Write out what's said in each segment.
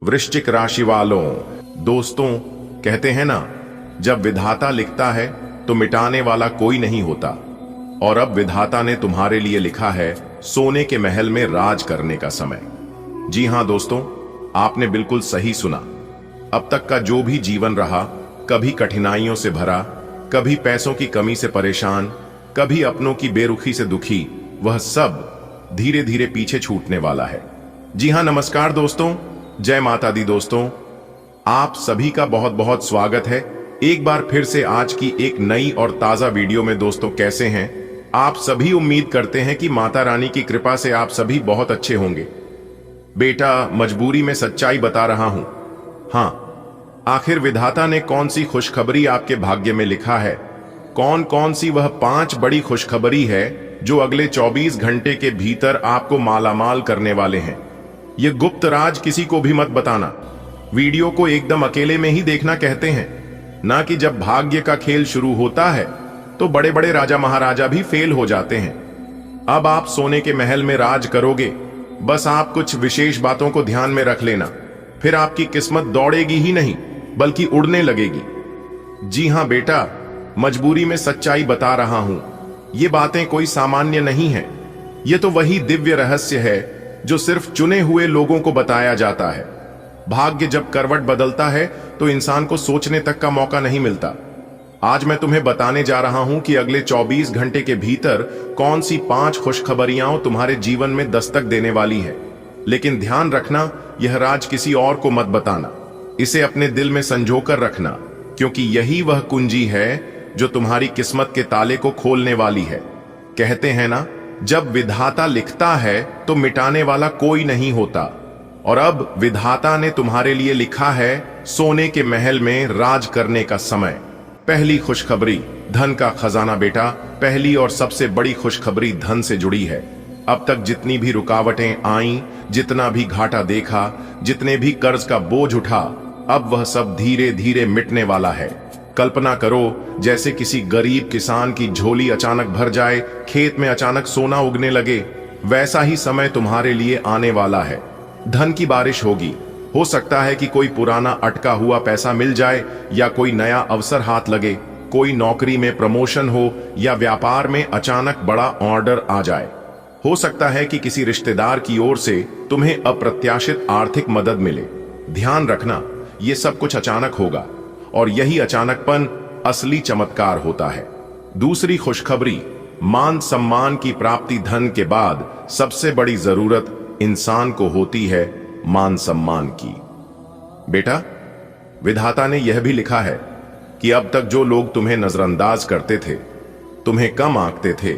वृश्चिक राशि वालों, दोस्तों, कहते हैं ना, जब विधाता लिखता है तो मिटाने वाला कोई नहीं होता। और अब विधाता ने तुम्हारे लिए लिखा है सोने के महल में राज करने का समय। जी हां दोस्तों, आपने बिल्कुल सही सुना। अब तक का जो भी जीवन रहा, कभी कठिनाइयों से भरा, कभी पैसों की कमी से परेशान, कभी अपनों की बेरुखी से दुखी, वह सब धीरे धीरे पीछे छूटने वाला है। जी हां, नमस्कार दोस्तों, जय माता दी दोस्तों, आप सभी का बहुत बहुत स्वागत है एक बार फिर से आज की एक नई और ताजा वीडियो में। दोस्तों, कैसे हैं आप सभी? उम्मीद करते हैं कि माता रानी की कृपा से आप सभी बहुत अच्छे होंगे। बेटा, मजबूरी में सच्चाई बता रहा हूं। हां, आखिर विधाता ने कौन सी खुशखबरी आपके भाग्य में लिखा है? कौन कौन सी वह 5 बड़ी खुशखबरी है जो अगले 24 घंटे के भीतर आपको मालामाल करने वाले हैं? यह गुप्त राज किसी को भी मत बताना। वीडियो को एकदम अकेले में ही देखना कहते हैं, ना कि जब भाग्य का खेल शुरू होता है तो बड़े बड़े राजा महाराजा भी फेल हो जाते हैं। अब आप सोने के महल में राज करोगे, बस आप कुछ विशेष बातों को ध्यान में रख लेना, फिर आपकी किस्मत दौड़ेगी ही नहीं बल्कि उड़ने लगेगी। जी हां बेटा, मजबूरी में सच्चाई बता रहा हूं। ये बातें कोई सामान्य नहीं है, ये तो वही दिव्य रहस्य है जो सिर्फ चुने हुए लोगों को बताया जाता है। भाग्य जब करवट बदलता है तो इंसान को सोचने तक का मौका नहीं मिलता। आज मैं तुम्हें बताने जा रहा हूं कि अगले 24 घंटे के भीतर कौन सी 5 खुशखबरियां तुम्हारे जीवन में दस्तक देने वाली है। लेकिन ध्यान रखना, यह राज किसी और को मत बताना। इसे अपने दिल में संजोकर रखना, क्योंकि यही वह कुंजी है जो तुम्हारी किस्मत के ताले को खोलने वाली है। कहते हैं ना, जब विधाता लिखता है तो मिटाने वाला कोई नहीं होता। और अब विधाता ने तुम्हारे लिए लिखा है सोने के महल में राज करने का समय। पहली खुशखबरी, धन का खजाना। बेटा, पहली और सबसे बड़ी खुशखबरी धन से जुड़ी है। अब तक जितनी भी रुकावटें आईं, जितना भी घाटा देखा, जितने भी कर्ज का बोझ उठा, अब वह सब धीरे धीरे मिटने वाला है। कल्पना करो जैसे किसी गरीब किसान की झोली अचानक भर जाए, खेत में अचानक सोना उगने लगे। वैसा ही समय तुम्हारे लिए आने वाला है। धन की बारिश होगी। हो सकता है कि कोई पुराना अटका हुआ पैसा मिल जाए, या कोई नया अवसर हाथ लगे, कोई नौकरी में प्रमोशन हो, या व्यापार में अचानक बड़ा ऑर्डर आ जाए। हो सकता है कि किसी रिश्तेदार की ओर से तुम्हें अप्रत्याशित आर्थिक मदद मिले। ध्यान रखना, यह सब कुछ अचानक होगा, और यही अचानकपन असली चमत्कार होता है। दूसरी खुशखबरी, मान सम्मान की प्राप्ति। धन के बाद सबसे बड़ी जरूरत इंसान को होती है मान सम्मान की। बेटा, विधाता ने यह भी लिखा है कि अब तक जो लोग तुम्हें नजरअंदाज करते थे, तुम्हें कम आंकते थे,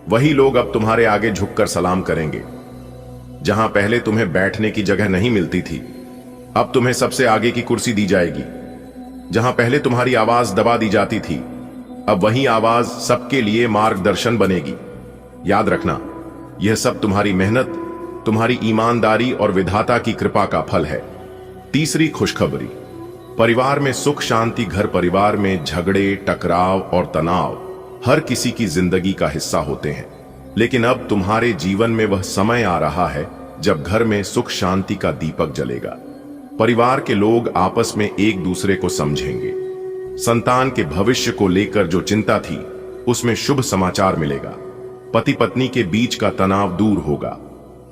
वही लोग अब तुम्हारे आगे झुककर सलाम करेंगे। जहां पहले तुम्हें बैठने की जगह नहीं मिलती थी, अब तुम्हें सबसे आगे की कुर्सी दी जाएगी। जहां पहले तुम्हारी आवाज दबा दी जाती थी, अब वही आवाज सबके लिए मार्गदर्शन बनेगी। याद रखना, यह सब तुम्हारी मेहनत, तुम्हारी ईमानदारी और विधाता की कृपा का फल है। तीसरी खुशखबरी, परिवार में सुख शांति। घर परिवार में झगड़े, टकराव और तनाव हर किसी की जिंदगी का हिस्सा होते हैं, लेकिन अब तुम्हारे जीवन में वह समय आ रहा है जब घर में सुख शांति का दीपक जलेगा। परिवार के लोग आपस में एक दूसरे को समझेंगे। संतान के भविष्य को लेकर जो चिंता थी, उसमें शुभ समाचार मिलेगा। पति पत्नी के बीच का तनाव दूर होगा।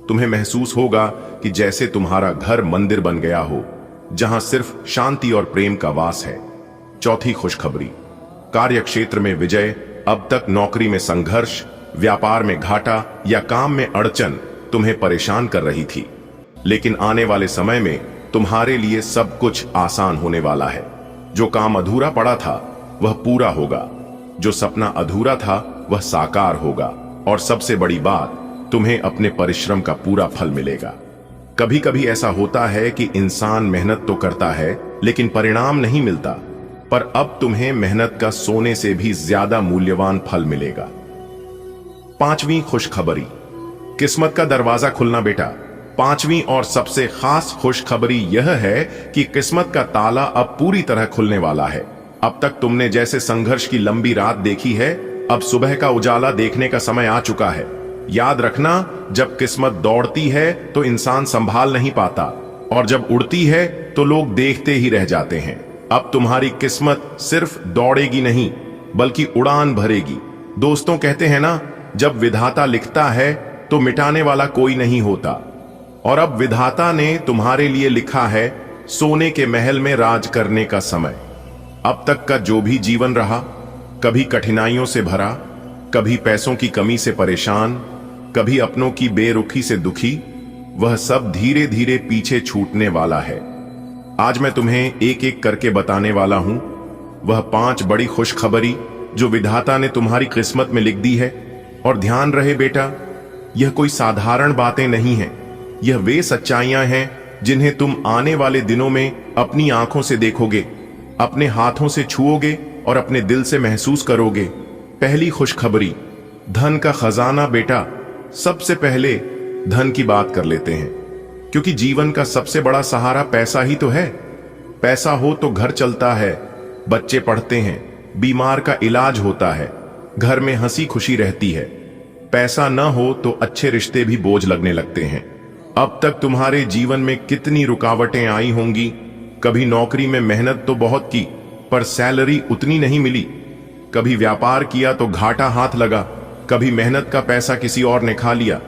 तुम्हें महसूस होगा कि जैसे तुम्हारा घर मंदिर बन गया हो, जहां सिर्फ शांति और प्रेम का वास है। चौथी खुशखबरी, कार्य क्षेत्र में विजय। अब तक नौकरी में संघर्ष, व्यापार में घाटा या काम में अड़चन तुम्हें परेशान कर रही थी, लेकिन आने वाले समय में तुम्हारे लिए सब कुछ आसान होने वाला है। जो काम अधूरा पड़ा था वह पूरा होगा, जो सपना अधूरा था वह साकार होगा, और सबसे बड़ी बात, तुम्हें अपने परिश्रम का पूरा फल मिलेगा। कभी कभी ऐसा होता है कि इंसान मेहनत तो करता है लेकिन परिणाम नहीं मिलता, पर अब तुम्हें मेहनत का सोने से भी ज्यादा मूल्यवान फल मिलेगा। पांचवी खुशखबरी, किस्मत का दरवाजा खुलना। बेटा, पांचवी और सबसे खास खुशखबरी यह है कि किस्मत का ताला अब पूरी तरह खुलने वाला है। अब तक तुमने जैसे संघर्ष की लंबी रात देखी है, अब सुबह का उजाला देखने का समय आ चुका है। याद रखना, जब किस्मत दौड़ती है तो इंसान संभाल नहीं पाता, और जब उड़ती है तो लोग देखते ही रह जाते हैं। अब तुम्हारी किस्मत सिर्फ दौड़ेगी नहीं बल्कि उड़ान भरेगी। दोस्तों कहते हैं ना, जब विधाता लिखता है तो मिटाने वाला कोई नहीं होता। और अब विधाता ने तुम्हारे लिए लिखा है सोने के महल में राज करने का समय। अब तक का जो भी जीवन रहा, कभी कठिनाइयों से भरा, कभी पैसों की कमी से परेशान, कभी अपनों की बेरुखी से दुखी, वह सब धीरे धीरे पीछे छूटने वाला है। आज मैं तुम्हें एक एक करके बताने वाला हूं वह 5 बड़ी खुशखबरी जो विधाता ने तुम्हारी किस्मत में लिख दी है। और ध्यान रहे बेटा, यह कोई साधारण बातें नहीं हैं। यह वे सच्चाइयां हैं जिन्हें तुम आने वाले दिनों में अपनी आंखों से देखोगे, अपने हाथों से छुओगे और अपने दिल से महसूस करोगे। पहली खुशखबरी, धन का खजाना। बेटा, सबसे पहले धन की बात कर लेते हैं, क्योंकि जीवन का सबसे बड़ा सहारा पैसा ही तो है। पैसा हो तो घर चलता है, बच्चे पढ़ते हैं, बीमार का इलाज होता है, घर में हंसी खुशी रहती है। पैसा न हो तो अच्छे रिश्ते भी बोझ लगने लगते हैं। अब तक तुम्हारे जीवन में कितनी रुकावटें आई होंगी। कभी नौकरी में मेहनत तो बहुत की पर सैलरी उतनी नहीं मिली, कभी व्यापार किया तो घाटा हाथ लगा, कभी मेहनत का पैसा किसी और ने खा लिया,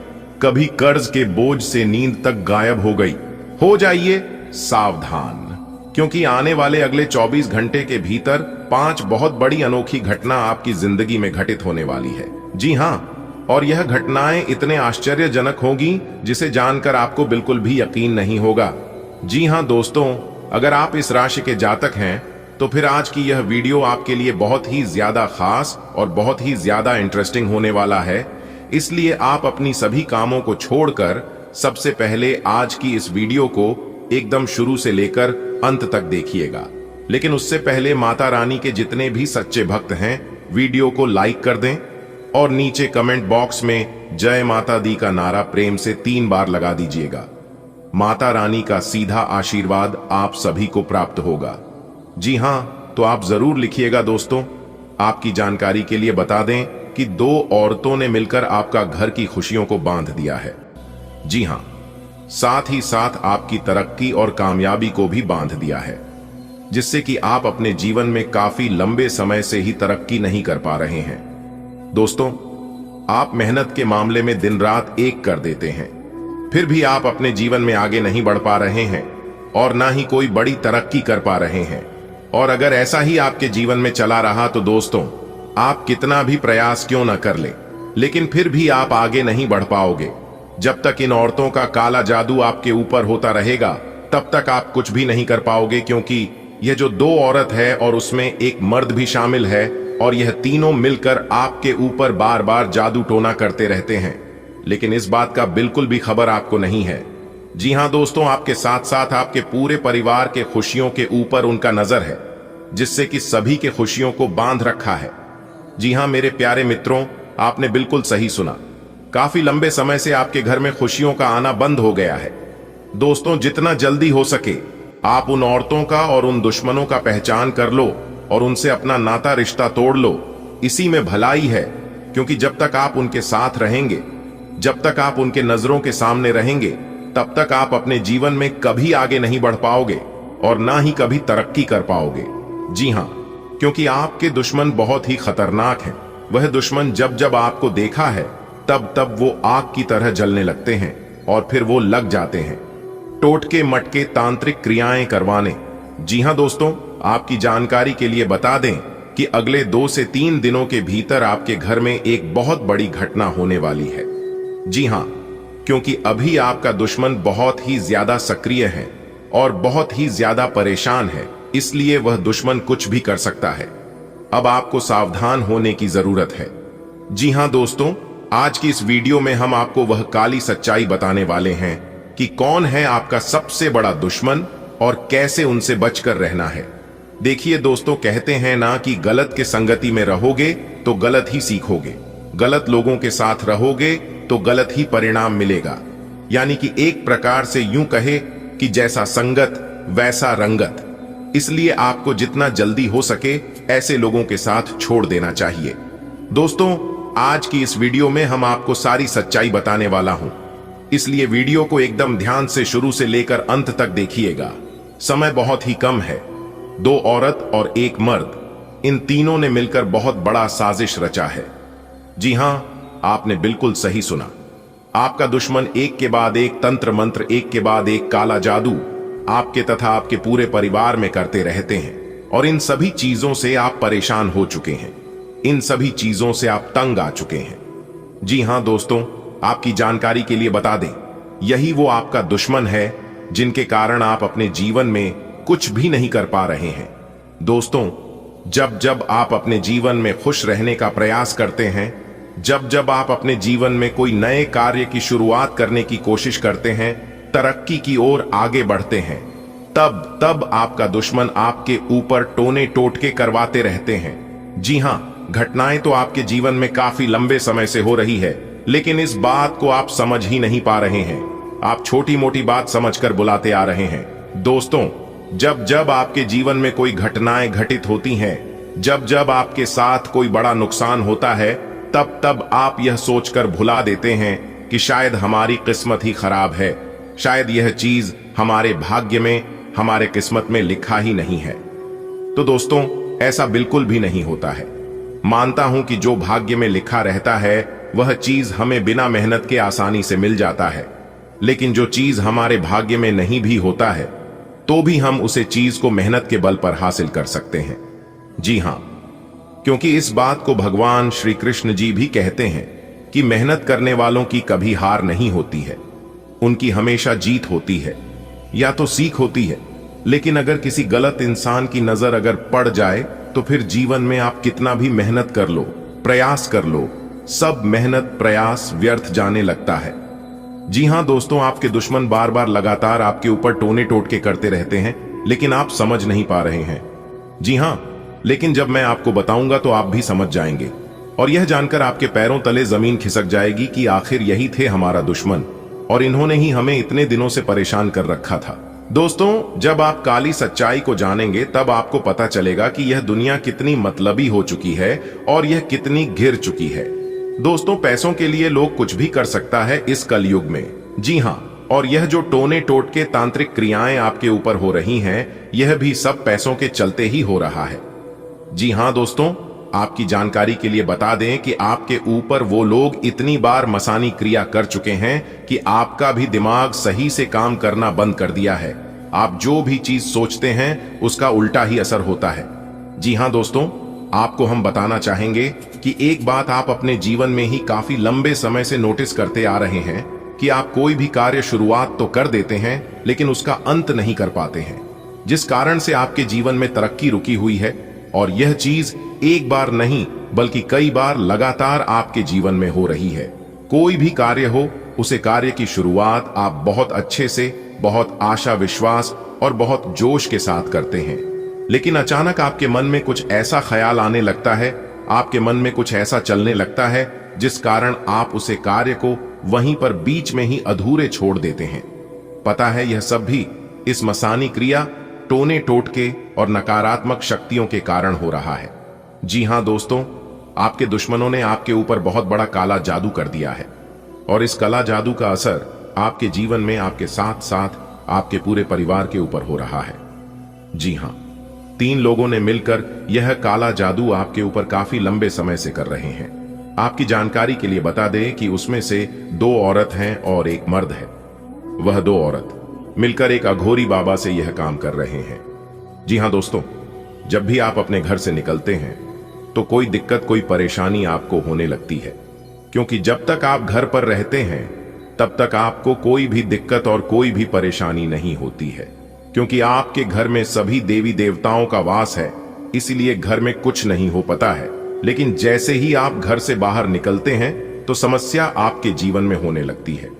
कभी कर्ज के बोझ से नींद तक गायब हो गई। हो जाइए सावधान, क्योंकि आने वाले अगले 24 घंटे के भीतर 5 बहुत बड़ी अनोखी घटना आपकी जिंदगी में घटित होने वाली है। जी हां, और यह घटनाएं इतने आश्चर्यजनक होंगी जिसे जानकर आपको बिल्कुल भी यकीन नहीं होगा। जी हां दोस्तों, अगर आप इस राशि के जातक हैं तो फिर आज की यह वीडियो आपके लिए बहुत ही ज्यादा खास और बहुत ही ज्यादा इंटरेस्टिंग होने वाला है। इसलिए आप अपनी सभी कामों को छोड़कर सबसे पहले आज की इस वीडियो को एकदम शुरू से लेकर अंत तक देखिएगा। लेकिन उससे पहले माता रानी के जितने भी सच्चे भक्त हैं, वीडियो को लाइक कर दें और नीचे कमेंट बॉक्स में जय माता दी का नारा प्रेम से 3 बार लगा दीजिएगा। माता रानी का सीधा आशीर्वाद आप सभी को प्राप्त होगा। जी हां, तो आप जरूर लिखिएगा दोस्तों। आपकी जानकारी के लिए बता दें कि 2 औरतों ने मिलकर आपका घर की खुशियों को बांध दिया है। जी हां, साथ ही साथ आपकी तरक्की और कामयाबी को भी बांध दिया है, जिससे कि आप अपने जीवन में काफी लंबे समय से ही तरक्की नहीं कर पा रहे हैं। दोस्तों, आप मेहनत के मामले में दिन रात एक कर देते हैं, फिर भी आप अपने जीवन में आगे नहीं बढ़ पा रहे हैं और ना ही कोई बड़ी तरक्की कर पा रहे हैं। और अगर ऐसा ही आपके जीवन में चला रहा तो दोस्तों, आप कितना भी प्रयास क्यों न कर ले, लेकिन फिर भी आप आगे नहीं बढ़ पाओगे। जब तक इन औरतों का काला जादू आपके ऊपर होता रहेगा, तब तक आप कुछ भी नहीं कर पाओगे, क्योंकि यह जो 2 औरत है और उसमें एक मर्द भी शामिल है, और यह तीनों मिलकर आपके ऊपर बार बार जादू टोना करते रहते हैं। लेकिन इस बात का बिल्कुल भी खबर आपको नहीं है। जी हां दोस्तों, आपके साथ साथ आपके पूरे परिवार के खुशियों के ऊपर उनका नजर है, जिससे कि सभी के खुशियों को बांध रखा है। जी हां मेरे प्यारे मित्रों, आपने बिल्कुल सही सुना। काफी लंबे समय से आपके घर में खुशियों का आना बंद हो गया है। दोस्तों, जितना जल्दी हो सके आप उन औरतों का और उन दुश्मनों का पहचान कर लो और उनसे अपना नाता रिश्ता तोड़ लो। इसी में भलाई है, क्योंकि जब तक आप उनके साथ रहेंगे, जब तक आप उनके नजरों के सामने रहेंगे, तब तक आप अपने जीवन में कभी आगे नहीं बढ़ पाओगे और ना ही कभी तरक्की कर पाओगे। जी हां, क्योंकि आपके दुश्मन बहुत ही खतरनाक हैं। वह दुश्मन जब जब आपको देखा है, तब तब वो आग की तरह जलने लगते हैं और फिर वो लग जाते हैं टोटके मटके तांत्रिक क्रियाएं करवाने। जी हां दोस्तों, आपकी जानकारी के लिए बता दें कि अगले 2 से 3 दिनों के भीतर आपके घर में एक बहुत बड़ी घटना होने वाली है। जी हां, क्योंकि अभी आपका दुश्मन बहुत ही ज्यादा सक्रिय है और बहुत ही ज्यादा परेशान है, इसलिए वह दुश्मन कुछ भी कर सकता है। अब आपको सावधान होने की जरूरत है। जी हां दोस्तों, आज की इस वीडियो में हम आपको वह काली सच्चाई बताने वाले हैं कि कौन है आपका सबसे बड़ा दुश्मन और कैसे उनसे बचकर रहना है। देखिए दोस्तों, कहते हैं ना कि गलत के संगति में रहोगे तो गलत ही सीखोगे, गलत लोगों के साथ रहोगे तो गलत ही परिणाम मिलेगा। यानी कि एक प्रकार से यूं कहे कि जैसा संगत वैसा रंगत। इसलिए आपको जितना जल्दी हो सके ऐसे लोगों के साथ छोड़ देना चाहिए। दोस्तों, आज की इस वीडियो में हम आपको सारी सच्चाई बताने वाला हूं। इसलिए वीडियो को एकदम ध्यान से शुरू से लेकर अंत तक देखिएगा। समय बहुत ही कम है। 2 औरत और 1 मर्द, इन तीनों ने मिलकर बहुत बड़ा साजिश रचा है। जी हां, आपने बिल्कुल सही सुना। आपका दुश्मन एक के बाद एक तंत्र मंत्र, एक के बाद एक काला जादू आपके तथा आपके पूरे परिवार में करते रहते हैं, और इन सभी चीजों से आप परेशान हो चुके हैं। इन सभी चीजों से आप तंग आ चुके हैं। जी हां दोस्तों, आपकी जानकारी के लिए बता दें, यही वो आपका दुश्मन है जिनके कारण आप अपने जीवन में कुछ भी नहीं कर पा रहे हैं। दोस्तों, जब जब आप अपने जीवन में खुश रहने का प्रयास करते हैं, जब जब आप अपने जीवन में कोई नए कार्य की शुरुआत करने की कोशिश करते हैं, तरक्की की ओर आगे बढ़ते हैं, तब तब आपका दुश्मन आपके ऊपर टोने टोटके करवाते रहते हैं। जी हां, घटनाएं तो आपके जीवन में काफी लंबे समय से हो रही है, लेकिन इस बात को आप समझ ही नहीं पा रहे हैं। आप छोटी मोटी बात समझकर बुलाते आ रहे हैं। दोस्तों, जब जब आपके जीवन में कोई घटनाएं घटित होती हैं, जब जब आपके साथ कोई बड़ा नुकसान होता है, तब तब आप यह सोचकर भुला देते हैं कि शायद हमारी किस्मत ही खराब है, शायद यह चीज हमारे भाग्य में, हमारे किस्मत में लिखा ही नहीं है। तो दोस्तों, ऐसा बिल्कुल भी नहीं होता है। मानता हूं कि जो भाग्य में लिखा रहता है वह चीज हमें बिना मेहनत के आसानी से मिल जाता है, लेकिन जो चीज हमारे भाग्य में नहीं भी होता है, तो भी हम उसे चीज को मेहनत के बल पर हासिल कर सकते हैं। जी हां, क्योंकि इस बात को भगवान श्री कृष्ण जी भी कहते हैं कि मेहनत करने वालों की कभी हार नहीं होती है, उनकी हमेशा जीत होती है या तो सीख होती है। लेकिन अगर किसी गलत इंसान की नजर अगर पड़ जाए, तो फिर जीवन में आप कितना भी मेहनत कर लो, प्रयास कर लो, सब मेहनत प्रयास व्यर्थ जाने लगता है। जी हां दोस्तों, आपके दुश्मन बार बार लगातार आपके ऊपर टोने टोटके करते रहते हैं, लेकिन आप समझ नहीं पा रहे हैं। जी हां, लेकिन जब मैं आपको बताऊंगा तो आप भी समझ जाएंगे, और यह जानकर आपके पैरों तले जमीन खिसक जाएगी कि आखिर यही थे हमारा दुश्मन, और इन्होंने ही हमें इतने दिनों से परेशान कर रखा था। दोस्तों, जब आप काली सच्चाई को जानेंगे, तब आपको पता चलेगा कि यह दुनिया कितनी मतलबी हो चुकी है और यह कितनी घिर चुकी है। दोस्तों, पैसों के लिए लोग कुछ भी कर सकता है इस कलयुग में। जी हां, और यह जो टोने टोटके तांत्रिक क्रियाएं आपके ऊपर हो रही हैं, यह भी सब पैसों के चलते ही हो रहा है। जी हां दोस्तों, आपकी जानकारी के लिए बता दें कि आपके ऊपर वो लोग इतनी बार मसानी क्रिया कर चुके हैं कि आपका भी दिमाग सही से काम करना बंद कर दिया है। आप जो भी चीज सोचते हैं उसका उल्टा ही असर होता है। जी हां दोस्तों, आपको हम बताना चाहेंगे कि एक बात आप अपने जीवन में ही काफी लंबे समय से नोटिस करते आ रहे हैं कि आप कोई भी कार्य शुरुआत तो कर देते हैं, लेकिन उसका अंत नहीं कर पाते हैं, जिस कारण से आपके जीवन में तरक्की रुकी हुई है। और यह चीज एक बार नहीं बल्कि कई बार लगातार आपके जीवन में हो रही है। कोई भी कार्य हो, उसे कार्य की शुरुआत आप बहुत अच्छे से, बहुत आशा विश्वास और बहुत जोश के साथ करते हैं, लेकिन अचानक आपके मन में कुछ ऐसा ख्याल आने लगता है, आपके मन में कुछ ऐसा चलने लगता है, जिस कारण आप उसे कार्य को वहीं पर बीच में ही अधूरे छोड़ देते हैं। पता है, यह सब भी इस मसानी क्रिया, टोने टोटके और नकारात्मक शक्तियों के कारण हो रहा है। जी हां दोस्तों, आपके दुश्मनों ने आपके ऊपर बहुत बड़ा काला जादू कर दिया है, और इस काला जादू का असर आपके जीवन में आपके साथ साथ आपके पूरे परिवार के ऊपर हो रहा है। जी हां, 3 लोगों ने मिलकर यह काला जादू आपके ऊपर काफी लंबे समय से कर रहे हैं। आपकी जानकारी के लिए बता दें कि उसमें से 2 औरत हैं और 1 मर्द है। वह 2 औरत मिलकर एक अघोरी बाबा से यह काम कर रहे हैं। जी हां दोस्तों, जब भी आप अपने घर से निकलते हैं तो कोई दिक्कत, कोई परेशानी आपको होने लगती है, क्योंकि जब तक आप घर पर रहते हैं तब तक आपको कोई भी दिक्कत और कोई भी परेशानी नहीं होती है, क्योंकि आपके घर में सभी देवी देवताओं का वास है, इसीलिए घर में कुछ नहीं हो पाता है। लेकिन जैसे ही आप घर से बाहर निकलते हैं तो समस्या आपके जीवन में होने लगती है।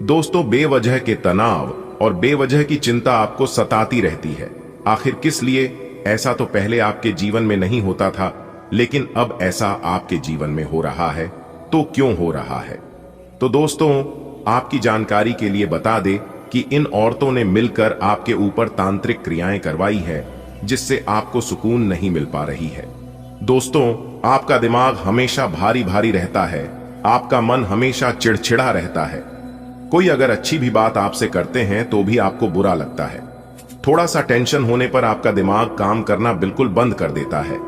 दोस्तों, बेवजह के तनाव और बेवजह की चिंता आपको सताती रहती है। आखिर किस लिए? ऐसा तो पहले आपके जीवन में नहीं होता था, लेकिन अब ऐसा आपके जीवन में हो रहा है। तो क्यों हो रहा है? तो दोस्तों, आपकी जानकारी के लिए बता दे कि इन औरतों ने मिलकर आपके ऊपर तांत्रिक क्रियाएं करवाई है, जिससे आपको सुकून नहीं मिल पा रही है। दोस्तों, आपका दिमाग हमेशा भारी भारी रहता है, आपका मन हमेशा चिड़चिड़ा रहता है, कोई अगर अच्छी भी बात आपसे करते हैं तो भी आपको बुरा लगता है। थोड़ा सा टेंशन होने पर आपका दिमाग काम करना बिल्कुल बंद कर देता है।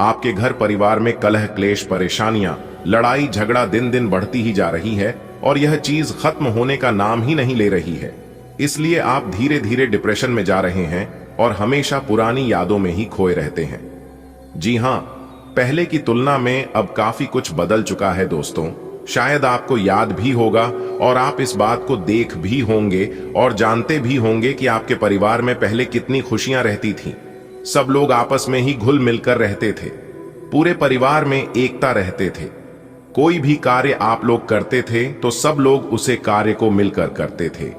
आपके घर परिवार में कलह क्लेश परेशानियां लड़ाई झगड़ा दिन दिन बढ़ती ही जा रही है और यह चीज खत्म होने का नाम ही नहीं ले रही है। इसलिए आप धीरे धीरे डिप्रेशन में जा रहे हैं और हमेशा पुरानी यादों में ही खोए रहते हैं। जी हां, पहले की तुलना में अब काफी कुछ बदल चुका है दोस्तों। शायद आपको याद भी होगा और आप इस बात को देख भी होंगे और जानते भी होंगे कि आपके परिवार में पहले कितनी खुशियां रहती थीं। सब लोग आपस में ही घुल मिलकर रहते थे, पूरे परिवार में एकता रहते थे। कोई भी कार्य आप लोग करते थे तो सब लोग उसे कार्य को मिलकर करते थे।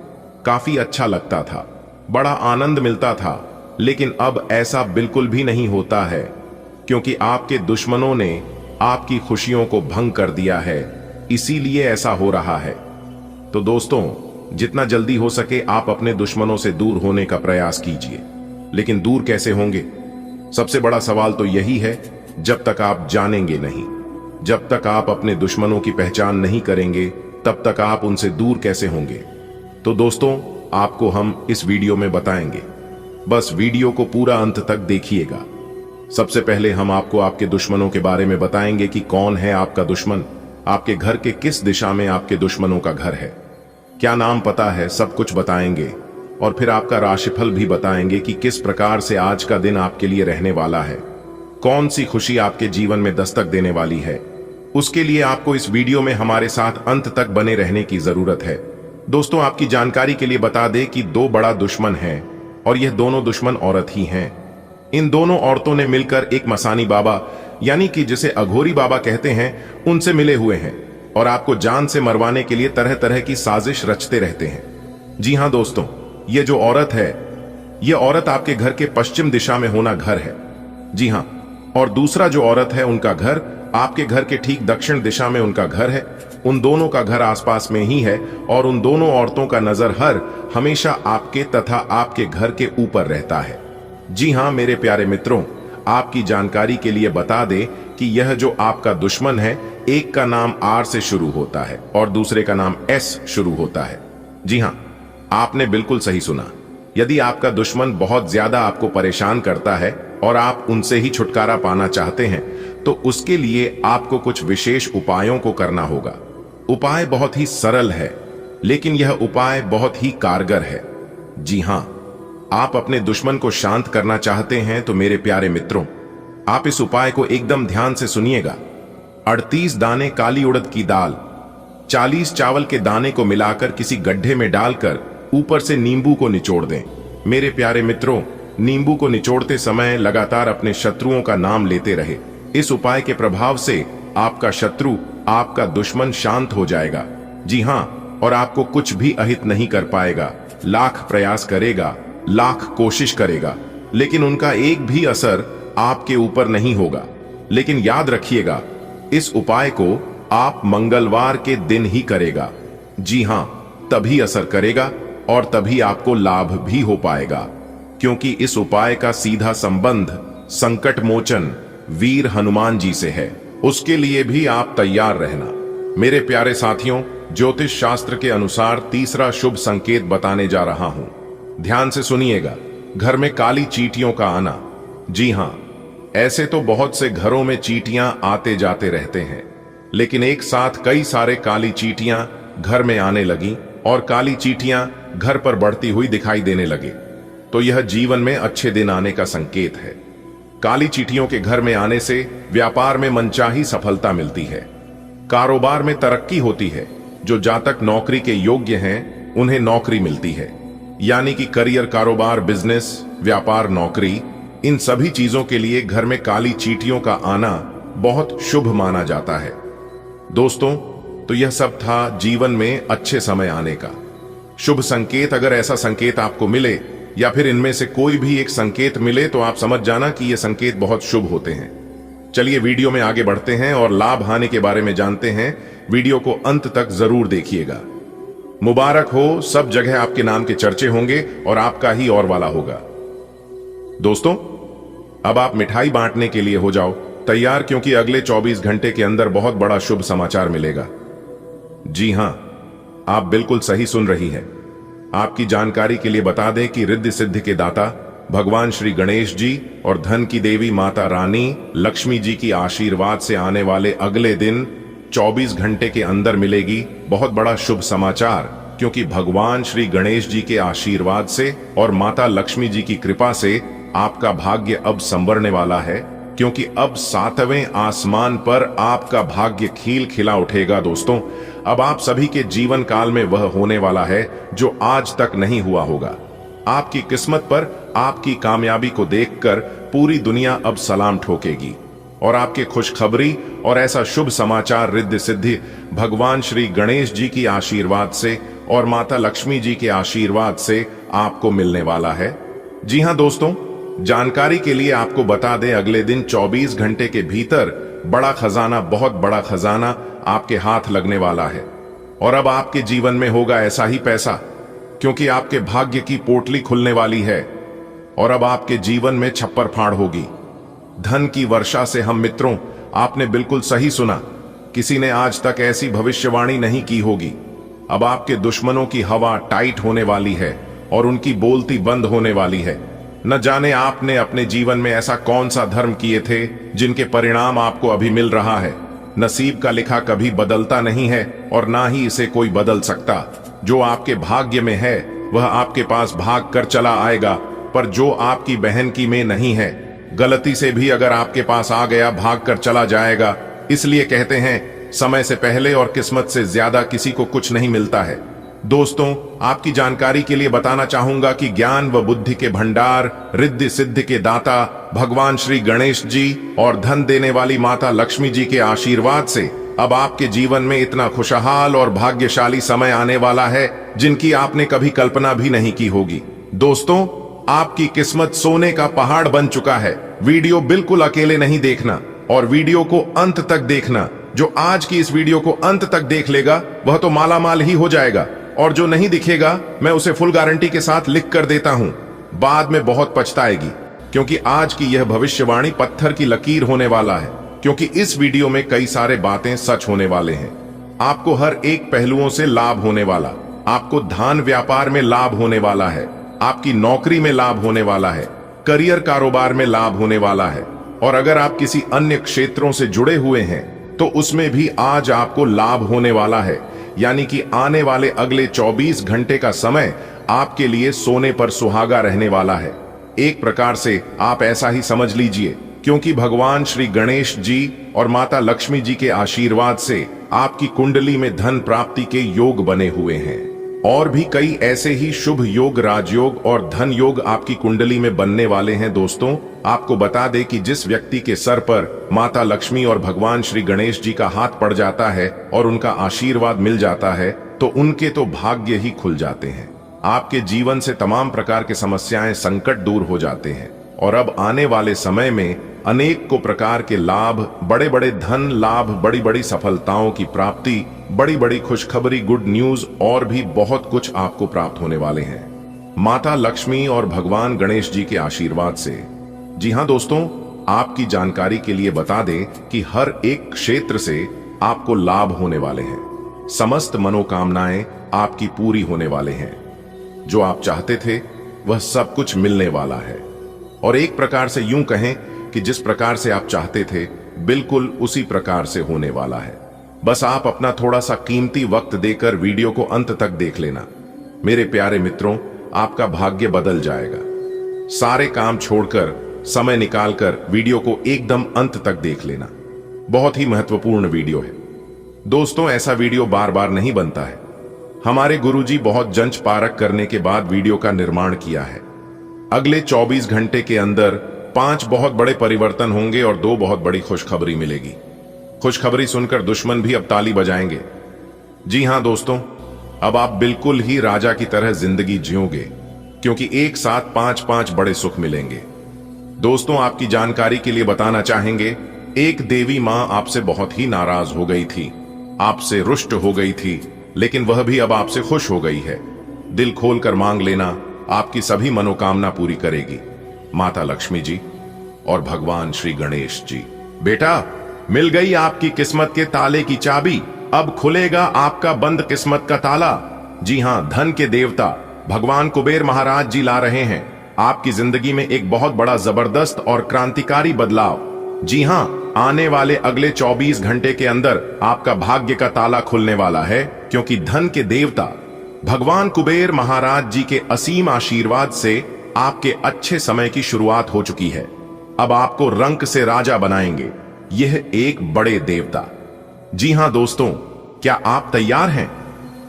काफी अच्छा लगता था, बड़ा आनंद मिलता था। लेकिन अब ऐसा बिल्कुल भी नहीं होता है, क्योंकि आपके दुश्मनों ने आपकी खुशियों को भंग कर दिया है, इसीलिए ऐसा हो रहा है। तो दोस्तों, जितना जल्दी हो सके आप अपने दुश्मनों से दूर होने का प्रयास कीजिए। लेकिन दूर कैसे होंगे? सबसे बड़ा सवाल तो यही है, जब तक आप जानेंगे नहीं, जब तक आप अपने दुश्मनों की पहचान नहीं करेंगे, तब तक आप उनसे दूर कैसे होंगे? तो दोस्तों, आपको हम इस वीडियो में बताएंगे। बस वीडियो को पूरा अंत तक देखिएगा। सबसे पहले हम आपको आपके दुश्मनों के बारे में बताएंगे कि कौन है आपका दुश्मन, आपके घर के किस दिशा में आपके दुश्मनों का घर है, क्या नाम पता है, सब कुछ बताएंगे। और फिर आपका राशिफल भी बताएंगे कि किस प्रकार से आज का दिन आपके लिए रहने वाला है, कौन सी खुशी आपके जीवन में दस्तक देने वाली है। उसके लिए आपको इस वीडियो में हमारे साथ अंत तक बने रहने की जरूरत है। दोस्तों, आपकी जानकारी के लिए बता दें कि दो बड़ा दुश्मन है और यह दोनों दुश्मन औरत ही हैं। इन दोनों औरतों ने मिलकर एक मसानी बाबा, यानी कि जिसे अघोरी बाबा कहते हैं, उनसे मिले हुए हैं और आपको जान से मरवाने के लिए तरह तरह की साजिश रचते रहते हैं। जी हां दोस्तों, ये जो औरत है, ये औरत आपके घर के पश्चिम दिशा में होना घर है। जी हां, और दूसरा जो औरत है, उनका घर आपके घर के ठीक दक्षिण दिशा में उनका घर है। उन दोनों का घर आसपास में ही है और उन दोनों औरतों का नजर हर हमेशा आपके तथा आपके घर के ऊपर रहता है। जी हां मेरे प्यारे मित्रों, आपकी जानकारी के लिए बता दें कि यह जो आपका दुश्मन है, एक का नाम आर से शुरू होता है और दूसरे का नाम एस शुरू होता है। जी हां, आपने बिल्कुल सही सुना। यदि आपका दुश्मन बहुत ज्यादा आपको परेशान करता है और आप उनसे ही छुटकारा पाना चाहते हैं, तो उसके लिए आपको कुछ विशेष उपायों को करना होगा। उपाय बहुत ही सरल है, लेकिन यह उपाय बहुत ही कारगर है। जी हां, आप अपने दुश्मन को शांत करना चाहते हैं तो मेरे प्यारे मित्रों, आप इस उपाय को एकदम ध्यान से सुनिएगा। 38 दाने काली उड़द की दाल, 40 चावल के दाने को मिलाकर किसी गड्ढे में डालकर ऊपर से नींबू को निचोड़ दें। मेरे प्यारे मित्रों, नींबू को निचोड़ते समय लगातार अपने शत्रुओं का नाम लेते रहे। इस उपाय के प्रभाव से आपका शत्रु, आपका दुश्मन शांत हो जाएगा। जी हां, और आपको कुछ भी अहित नहीं कर पाएगा। लाख प्रयास करेगा, लाख कोशिश करेगा, लेकिन उनका एक भी असर आपके ऊपर नहीं होगा। लेकिन याद रखिएगा, इस उपाय को आप मंगलवार के दिन ही करेगा। जी हां, तभी असर करेगा और तभी आपको लाभ भी हो पाएगा, क्योंकि इस उपाय का सीधा संबंध संकट मोचन वीर हनुमान जी से है। उसके लिए भी आप तैयार रहना। मेरे प्यारे साथियों, ज्योतिष शास्त्र के अनुसार तीसरा शुभ संकेत बताने जा रहा हूं। ध्यान से सुनिएगा। घर में काली चींटियों का आना। जी हां, ऐसे तो बहुत से घरों में चींटियां आते जाते रहते हैं, लेकिन एक साथ कई सारे काली चींटियां घर में आने लगी और काली चींटियां घर पर बढ़ती हुई दिखाई देने लगे, तो यह जीवन में अच्छे दिन आने का संकेत है। काली चींटियों के घर में आने से व्यापार में मनचाही सफलता मिलती है, कारोबार में तरक्की होती है। जो जातक नौकरी के योग्य हैं, उन्हें नौकरी मिलती है, यानी कि करियर, कारोबार, बिजनेस, व्यापार, नौकरी, इन सभी चीजों के लिए घर में काली चींटियों का आना बहुत शुभ माना जाता है। दोस्तों, तो यह सब था जीवन में अच्छे समय आने का शुभ संकेत। अगर ऐसा संकेत आपको मिले या फिर इनमें से कोई भी एक संकेत मिले, तो आप समझ जाना कि ये संकेत बहुत शुभ होते हैं। चलिए वीडियो में आगे बढ़ते हैं और लाभ हानि के बारे में जानते हैं। वीडियो को अंत तक जरूर देखिएगा। मुबारक हो, सब जगह आपके नाम के चर्चे होंगे और आपका ही और वाला होगा। दोस्तों, अब आप मिठाई बांटने के लिए हो जाओ तैयार, क्योंकि अगले 24 घंटे के अंदर बहुत बड़ा शुभ समाचार मिलेगा। जी हां, आप बिल्कुल सही सुन रही हैं। आपकी जानकारी के लिए बता दें कि रिद्धि सिद्धि के दाता भगवान श्री गणेश जी और धन की देवी माता रानी लक्ष्मी जी की आशीर्वाद से आने वाले अगले दिन 24 घंटे के अंदर मिलेगी बहुत बड़ा शुभ समाचार, क्योंकि भगवान श्री गणेश जी के आशीर्वाद से और माता लक्ष्मी जी की कृपा से आपका भाग्य अब संवरने वाला है, क्योंकि अब 7वें आसमान पर आपका भाग्य खिल खिला उठेगा। दोस्तों, अब आप सभी के जीवन काल में वह होने वाला है जो आज तक नहीं हुआ होगा। आपकी किस्मत पर आपकी कामयाबी को देखकर पूरी दुनिया अब सलाम ठोकेगी और आपके खुशखबरी और ऐसा शुभ समाचार रिद्धि सिद्धि भगवान श्री गणेश जी की आशीर्वाद से और माता लक्ष्मी जी के आशीर्वाद से आपको मिलने वाला है। जी हां दोस्तों, जानकारी के लिए आपको बता दें, अगले दिन 24 घंटे के भीतर बड़ा खजाना, बहुत बड़ा खजाना आपके हाथ लगने वाला है। और अब आपके जीवन में होगा ऐसा ही पैसा, क्योंकि आपके भाग्य की पोटली खुलने वाली है और अब आपके जीवन में छप्पर फाड़ होगी। धन की वर्षा से हम मित्रों, आपने बिल्कुल सही सुना, किसी ने आज तक ऐसी भविष्यवाणी नहीं की होगी। अब आपके दुश्मनों की हवा टाइट होने वाली है और उनकी बोलती बंद होने वाली है। न जाने आपने अपने जीवन में ऐसा कौन सा धर्म किए थे जिनके परिणाम आपको अभी मिल रहा है। नसीब का लिखा कभी बदलता नहीं है और ना ही इसे कोई बदल सकता। जो आपके भाग्य में है वह आपके पास भाग कर चला आएगा, पर जो आपकी बहन की में नहीं है, गलती से भी अगर आपके पास आ गया भाग कर चला जाएगा। इसलिए कहते हैं, समय से पहले और किस्मत से ज्यादा किसी को कुछ नहीं मिलता है। दोस्तों, आपकी जानकारी के लिए बताना चाहूंगा कि ज्ञान व बुद्धि के भंडार, रिद्धि सिद्धि के दाता भगवान श्री गणेश जी और धन देने वाली माता लक्ष्मी जी के आशीर्वाद से अब आपके जीवन में इतना खुशहाल और भाग्यशाली समय आने वाला है जिनकी आपने कभी कल्पना भी नहीं की होगी। दोस्तों, आपकी किस्मत सोने का पहाड़ बन चुका है। वीडियो बिल्कुल अकेले नहीं देखना और वीडियो को अंत तक देखना। जो आज की इस वीडियो को अंत तक देख लेगा वह तो मालामाल ही हो जाएगा, और जो नहीं दिखेगा मैं उसे फुल गारंटी के साथ लिख कर देता हूं, बाद में बहुत पछताएगी, क्योंकि आज की यह भविष्यवाणी पत्थर की लकीर होने वाला है। क्योंकि इस वीडियो में कई सारे बातें सच होने वाले हैं। आपको हर एक पहलुओं से लाभ होने वाला, आपको धान व्यापार में लाभ होने वाला है, आपकी नौकरी में लाभ होने वाला है, करियर कारोबार में लाभ होने वाला है, और अगर आप किसी अन्य क्षेत्रों से जुड़े हुए हैं तो उसमें भी आज आपको लाभ होने वाला है। यानी कि आने वाले अगले 24 घंटे का समय आपके लिए सोने पर सुहागा रहने वाला है। एक प्रकार से आप ऐसा ही समझ लीजिए, क्योंकि भगवान श्री गणेश जी और माता लक्ष्मी जी के आशीर्वाद से आपकी कुंडली में धन प्राप्ति के योग बने हुए हैं। और भी कई ऐसे ही शुभ योग, राजयोग और धन योग आपकी कुंडली में बनने वाले हैं। दोस्तों, आपको बता दें कि जिस व्यक्ति के सर पर माता लक्ष्मी और भगवान श्री गणेश जी का हाथ पड़ जाता है और उनका आशीर्वाद मिल जाता है, तो उनके तो भाग्य ही खुल जाते हैं। आपके जीवन से तमाम प्रकार के समस्याएं, संकट दूर हो जाते हैं और अब आने वाले समय में अनेक को प्रकार के लाभ, बड़े बड़े धन लाभ, बड़ी बड़ी सफलताओं की प्राप्ति, बड़ी बड़ी खुशखबरी, गुड न्यूज और भी बहुत कुछ आपको प्राप्त होने वाले हैं माता लक्ष्मी और भगवान गणेश जी के आशीर्वाद से। जी हां दोस्तों, आपकी जानकारी के लिए बता दें कि हर एक क्षेत्र से आपको लाभ होने वाले हैं। समस्त मनोकामनाएं आपकी पूरी होने वाले हैं। जो आप चाहते थे वह सब कुछ मिलने वाला है, और एक प्रकार से यूं कहें कि जिस प्रकार से आप चाहते थे बिल्कुल उसी प्रकार से होने वाला है। बस आप अपना थोड़ा सा कीमती वक्त देकर वीडियो को अंत तक देख लेना। मेरे प्यारे मित्रों, आपका भाग्य बदल जाएगा। सारे काम छोड़कर, समय निकालकर वीडियो को एकदम अंत तक देख लेना। बहुत ही महत्वपूर्ण वीडियो है दोस्तों। ऐसा वीडियो बार बार नहीं बनता है। हमारे गुरुजी बहुत जंच पारख करने के बाद वीडियो का निर्माण किया है। अगले 24 घंटे के अंदर 5 बहुत बड़े परिवर्तन होंगे और 2 बहुत बड़ी खुशखबरी मिलेगी। खुशखबरी सुनकर दुश्मन भी अब ताली बजाएंगे। जी हां दोस्तों, अब आप बिल्कुल ही राजा की तरह जिंदगी जियोगे, क्योंकि एक साथ 5-5 बड़े सुख मिलेंगे। दोस्तों, आपकी जानकारी के लिए बताना चाहेंगे, एक देवी मां आपसे बहुत ही नाराज हो गई थी, आपसे रुष्ट हो गई थी, लेकिन वह भी अब आपसे खुश हो गई है। दिल खोलकर मांग लेना, आपकी सभी मनोकामना पूरी करेगी माता लक्ष्मी जी और भगवान श्री गणेश जी। बेटा, मिल गई आपकी किस्मत के ताले की चाबी। अब खुलेगा आपका बंद किस्मत का ताला। जी हां, धन के देवता भगवान कुबेर महाराज जी ला रहे हैं आपकी जिंदगी में एक बहुत बड़ा जबरदस्त और क्रांतिकारी बदलाव। जी हां, आने वाले अगले 24 घंटे के अंदर आपका भाग्य का ताला खुलने वाला है, क्योंकि धन के देवता भगवान कुबेर महाराज जी के असीम आशीर्वाद से आपके अच्छे समय की शुरुआत हो चुकी है। अब आपको रंक से राजा बनाएंगे यह एक बड़े देवता। जी हां दोस्तों, क्या आप तैयार हैं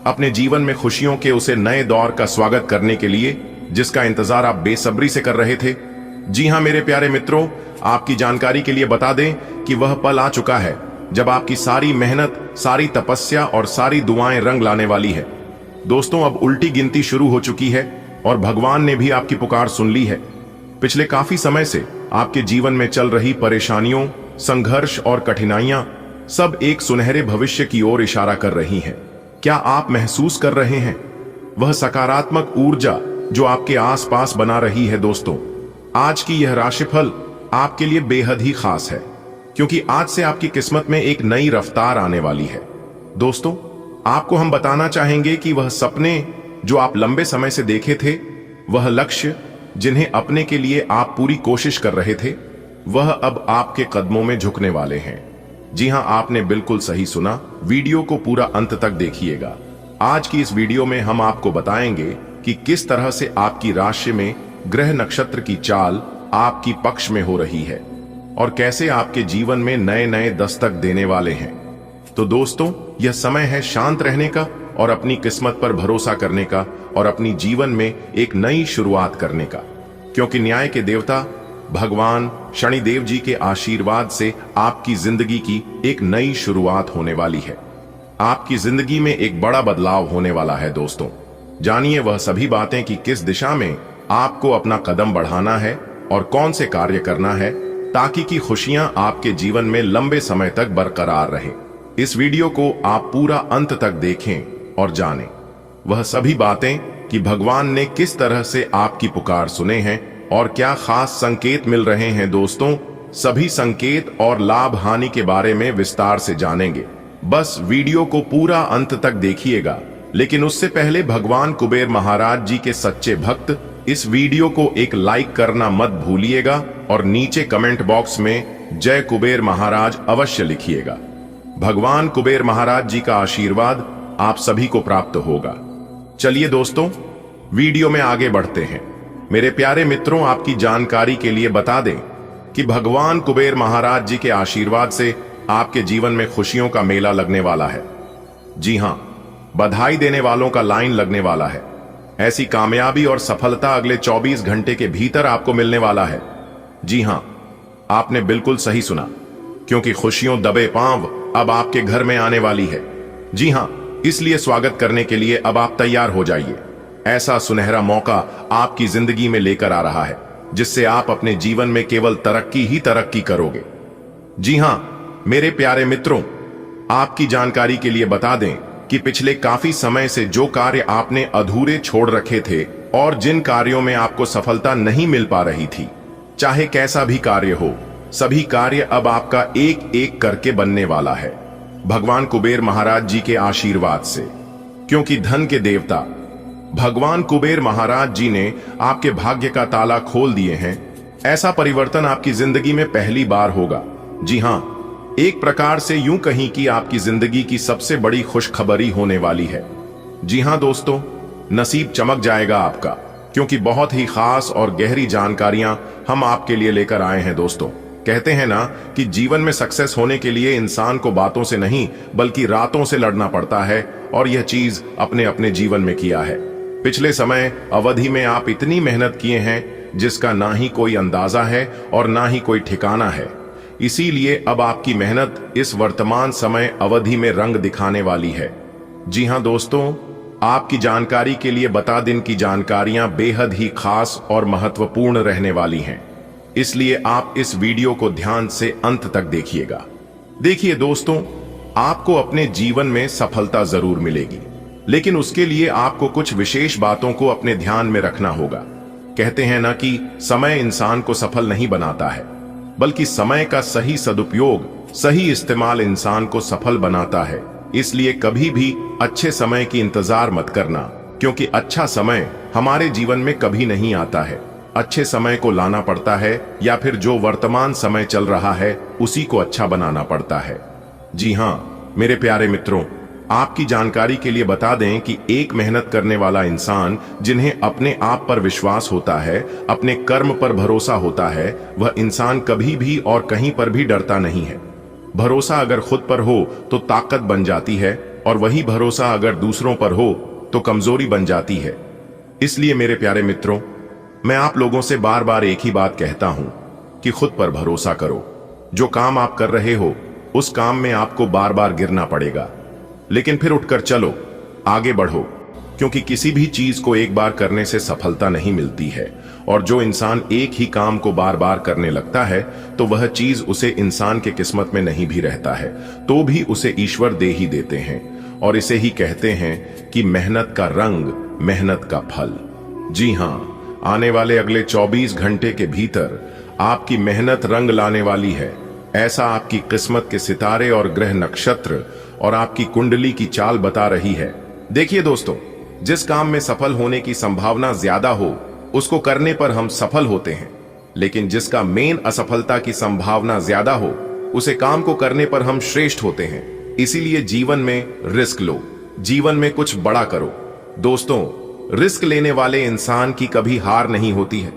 अपने जीवन में खुशियों के उसे नए दौर का स्वागत करने के लिए जिसका इंतजार आप बेसब्री से कर रहे थे? जी हां मेरे प्यारे मित्रों, आपकी जानकारी के लिए बता दें कि वह पल आ चुका है जब आपकी सारी मेहनत, सारी तपस्या और सारी दुआएं रंग लाने वाली है। दोस्तों, अब उल्टी गिनती शुरू हो चुकी है और भगवान ने भी आपकी पुकार सुन ली है। पिछले काफी समय से आपके जीवन में चल रही परेशानियों, संघर्ष और कठिनाइयां सब एक सुनहरे भविष्य की ओर इशारा कर रही हैं। क्या आप महसूस कर रहे हैं वह सकारात्मक ऊर्जा जो आपके आसपास बना रही है? दोस्तों, आज की यह राशिफल आपके लिए बेहद ही खास है, क्योंकि आज से आपकी किस्मत में एक नई रफ्तार आने वाली है। दोस्तों, आपको हम बताना चाहेंगे कि वह सपने जो आप लंबे समय से देखे थे, वह लक्ष्य जिन्हें अपने के लिए आप पूरी कोशिश कर रहे थे, वह अब आपके कदमों में झुकने वाले हैं। जी हां, आपने बिल्कुल सही सुना। वीडियो को पूरा अंत तक देखिएगा। आज की इस वीडियो में हम आपको बताएंगे कि किस तरह से आपकी राशि में ग्रह नक्षत्र की चाल आपकी पक्ष में हो रही है और कैसे आपके जीवन में नए नए दस्तक देने वाले हैं। तो दोस्तों, यह समय है शांत रहने का और अपनी किस्मत पर भरोसा करने का और अपनी जीवन में एक नई शुरुआत करने का, क्योंकि न्याय के देवता भगवान शनिदेव जी के आशीर्वाद से आपकी जिंदगी की एक नई शुरुआत होने वाली है। आपकी जिंदगी में एक बड़ा बदलाव होने वाला है। दोस्तों, जानिए वह सभी बातें कि किस दिशा में आपको अपना कदम बढ़ाना है और कौन से कार्य करना है ताकि की खुशियां आपके जीवन में लंबे समय तक बरकरार रहे। इस वीडियो को आप पूरा अंत तक देखें और जानें वह सभी बातें कि भगवान ने किस तरह से आपकी पुकार सुने हैं और क्या खास संकेत मिल रहे हैं। दोस्तों, सभी संकेत और लाभ हानि के बारे में विस्तार से जानेंगे। बस वीडियो को पूरा अंत तक देखिएगा। लेकिन उससे पहले भगवान कुबेर महाराज जी के सच्चे भक्त इस वीडियो को एक लाइक करना मत भूलिएगा और नीचे कमेंट बॉक्स में जय कुबेर महाराज अवश्य लिखिएगा। भगवान कुबेर महाराज जी का आशीर्वाद आप सभी को प्राप्त होगा। चलिए दोस्तों, वीडियो में आगे बढ़ते हैं। मेरे प्यारे मित्रों, आपकी जानकारी के लिए बता दें कि भगवान कुबेर महाराज जी के आशीर्वाद से आपके जीवन में खुशियों का मेला लगने वाला है। जी हां, बधाई देने वालों का लाइन लगने वाला है। ऐसी कामयाबी और सफलता अगले 24 घंटे के भीतर आपको मिलने वाला है। जी हां, आपने बिल्कुल सही सुना, क्योंकि खुशियों दबे पांव अब आपके घर में आने वाली है। जी हां, इसलिए स्वागत करने के लिए अब आप तैयार हो जाइए। ऐसा सुनहरा मौका आपकी जिंदगी में लेकर आ रहा है जिससे आप अपने जीवन में केवल तरक्की ही तरक्की करोगे। जी हां मेरे प्यारे मित्रों, आपकी जानकारी के लिए बता दें कि पिछले काफी समय से जो कार्य आपने अधूरे छोड़ रखे थे और जिन कार्यों में आपको सफलता नहीं मिल पा रही थी, चाहे कैसा भी कार्य हो, सभी कार्य अब आपका एक एक करके बनने वाला है भगवान कुबेर महाराज जी के आशीर्वाद से। क्योंकि धन के देवता भगवान कुबेर महाराज जी ने आपके भाग्य का ताला खोल दिए हैं। ऐसा परिवर्तन आपकी जिंदगी में पहली बार होगा। जी हां, एक प्रकार से यूं कहीं कि आपकी जिंदगी की सबसे बड़ी खुशखबरी होने वाली है। जी हां दोस्तों, नसीब चमक जाएगा आपका, क्योंकि बहुत ही खास और गहरी जानकारियां हम आपके लिए लेकर आए हैं। दोस्तों, कहते हैं ना कि जीवन में सक्सेस होने के लिए इंसान को बातों से नहीं बल्कि रातों से लड़ना पड़ता है, और यह चीज अपने अपने जीवन में किया है। पिछले समय अवधि में आप इतनी मेहनत किए हैं जिसका ना ही कोई अंदाजा है और ना ही कोई ठिकाना है। इसीलिए अब आपकी मेहनत इस वर्तमान समय अवधि में रंग दिखाने वाली है। जी हां दोस्तों, आपकी जानकारी के लिए बता दिन की जानकारियां बेहद ही खास और महत्वपूर्ण रहने वाली हैं, इसलिए आप इस वीडियो को ध्यान से अंत तक देखिएगा। देखिए दोस्तों, आपको अपने जीवन में सफलता जरूर मिलेगी, लेकिन उसके लिए आपको कुछ विशेष बातों को अपने ध्यान में रखना होगा। कहते हैं ना कि समय इंसान को सफल नहीं बनाता है, बल्कि समय का सही सदुपयोग, सही इस्तेमाल इंसान को सफल बनाता है। इसलिए कभी भी अच्छे समय की इंतजार मत करना, क्योंकि अच्छा समय हमारे जीवन में कभी नहीं आता है। अच्छे समय को लाना पड़ता है, या फिर जो वर्तमान समय चल रहा है उसी को अच्छा बनाना पड़ता है। जी हाँ मेरे प्यारे मित्रों, आपकी जानकारी के लिए बता दें कि एक मेहनत करने वाला इंसान, जिन्हें अपने आप पर विश्वास होता है, अपने कर्म पर भरोसा होता है, वह इंसान कभी भी और कहीं पर भी डरता नहीं है। भरोसा अगर खुद पर हो तो ताकत बन जाती है, और वही भरोसा अगर दूसरों पर हो तो कमजोरी बन जाती है। इसलिए मेरे प्यारे मित्रों, मैं आप लोगों से बार बार एक ही बात कहता हूं कि खुद पर भरोसा करो। जो काम आप कर रहे हो उस काम में आपको बार बार गिरना पड़ेगा, लेकिन फिर उठकर चलो, आगे बढ़ो, क्योंकि किसी भी चीज को एक बार करने से सफलता नहीं मिलती है। और जो इंसान एक ही काम को बार बार करने लगता है तो वह चीज उसे इंसान के किस्मत में नहीं भी रहता है तो भी उसे ईश्वर दे ही देते हैं। और इसे ही कहते हैं कि मेहनत का रंग, मेहनत का फल। जी हाँ, आने वाले अगले 24 घंटे के भीतर आपकी मेहनत रंग लाने वाली है। ऐसा आपकी किस्मत के सितारे और ग्रह नक्षत्र और आपकी कुंडली की चाल बता रही है। देखिए दोस्तों, जिस काम में सफल होने की संभावना ज्यादा हो उसको करने पर हम सफल होते हैं, लेकिन जिसका मेन असफलता की संभावना ज्यादा हो उसे काम को करने पर हम श्रेष्ठ होते हैं। इसीलिए जीवन में रिस्क लो, जीवन में कुछ बड़ा करो। दोस्तों, रिस्क लेने वाले इंसान की कभी हार नहीं होती है,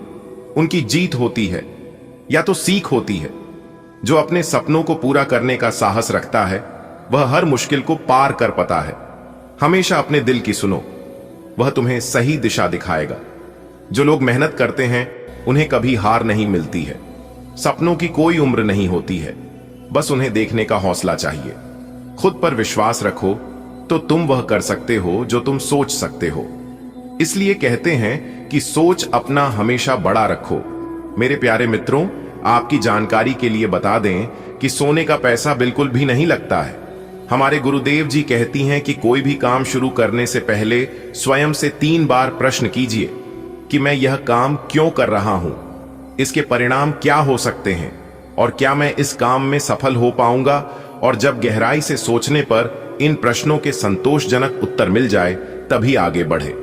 उनकी जीत होती है या तो सीख होती है। जो अपने सपनों को पूरा करने का साहस रखता है वह हर मुश्किल को पार कर पाता है। हमेशा अपने दिल की सुनो, वह तुम्हें सही दिशा दिखाएगा। जो लोग मेहनत करते हैं उन्हें कभी हार नहीं मिलती है। सपनों की कोई उम्र नहीं होती है, बस उन्हें देखने का हौसला चाहिए। खुद पर विश्वास रखो तो तुम वह कर सकते हो जो तुम सोच सकते हो। इसलिए कहते हैं कि सोच अपना हमेशा बड़ा रखो। मेरे प्यारे मित्रों, आपकी जानकारी के लिए बता दें कि सोने का पैसा बिल्कुल भी नहीं लगता है। हमारे गुरुदेव जी कहती हैं कि कोई भी काम शुरू करने से पहले स्वयं से 3 बार प्रश्न कीजिए कि मैं यह काम क्यों कर रहा हूं, इसके परिणाम क्या हो सकते हैं और क्या मैं इस काम में सफल हो पाऊंगा। और जब गहराई से सोचने पर इन प्रश्नों के संतोषजनक उत्तर मिल जाए तभी आगे बढ़े।